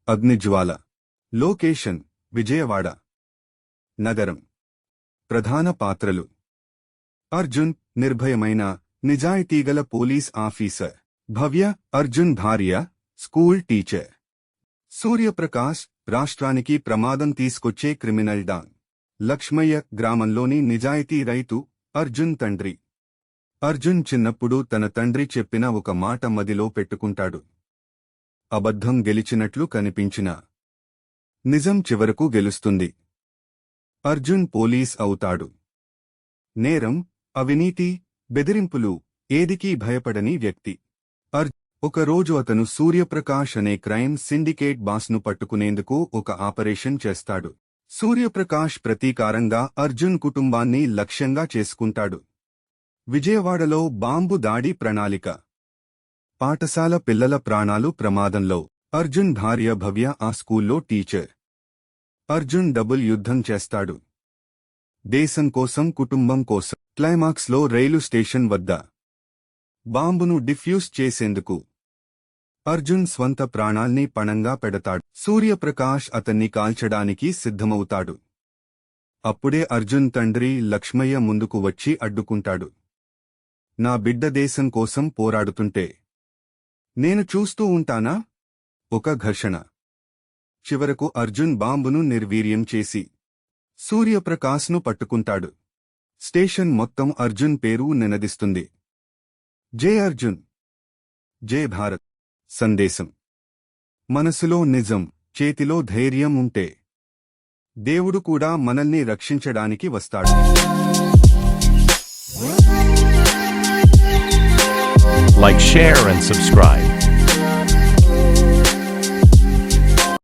అగ్నిజ్వాల. Location Vijayawada. నగరం. ప్రధాన పాత్రలు: అర్జున్ నిర్భయమైన, నిజాయితీగల పోలీస్ ఆఫీసర్. భవ్య అర్జున్ భార్య, స్కూల్ టీచర్. సూర్యప్రకాష్ రాష్ట్రానికి ప్రమాదం తీసుకొచ్చే క్రిమినల్ డాన్. లక్ష్మయ్య గ్రామంలోని నిజాయితీ రైతు, అర్జున్ తండ్రి. అర్జున్ చిన్నప్పుడు తన తండ్రి చెప్పిన ఒక మాట మదిలో పెట్టుకుంటాడు. అబద్ధం గెలిచినట్లు కనిపించినా నిజం చివరకు గెలుస్తుంది. అర్జున్ పోలీస్ అవుతాడు. నేరం, అవినీతి, బెదిరింపులు ఏదికీ భయపడని వ్యక్తి. ఒకరోజు అతను సూర్యప్రకాష్ అనే క్రైమ్ సిండికేట్ బాస్ను పట్టుకునేందుకు ఒక ఆపరేషన్ చేస్తాడు. సూర్యప్రకాష్ ప్రతీకారంగా అర్జున్ కుటుంబాన్ని లక్ష్యంగా చేసుకుంటాడు. విజయవాడలో బాంబు దాడి ప్రణాళిక. పాఠశాల పిల్లల ప్రాణాలు ప్రమాదంలో. అర్జున్ భార్య భవ్య ఆ స్కూల్లో టీచర్. అర్జున్ డబుల్ యుద్ధం చేస్తాడు. దేశం కోసం, కుటుంబం కోసం. క్లైమాక్స్లో రైలు స్టేషన్ వద్ద బాంబును డిఫ్యూజ్ చేసేందుకు అర్జున్ స్వంత ప్రాణాల్ని పణంగా పెడతాడు. సూర్యప్రకాష్ అతన్ని కాల్చడానికి సిద్ధమవుతాడు. అప్పుడే అర్జున్ తండ్రి లక్ష్మయ్య ముందుకు వచ్చి అడ్డుకుంటాడు. నా బిడ్డ దేశం కోసం పోరాడుతుంటే నేను చూస్తూ ఉంటానా? ఒక ఘర్షణ. చివరకు అర్జున్ బాంబును నిర్వీర్యం చేసి సూర్యప్రకాష్ను పట్టుకుంటాడు. స్టేషన్ మొత్తం అర్జున్ పేరు నినదిస్తుంది. జై అర్జున్, జై భారత్. సందేశం: మనసులో నిజం, చేతిలో ధైర్యం ఉంటే దేవుడు కూడా మనల్ని రక్షించడానికి వస్తాడు. Like, share and subscribe.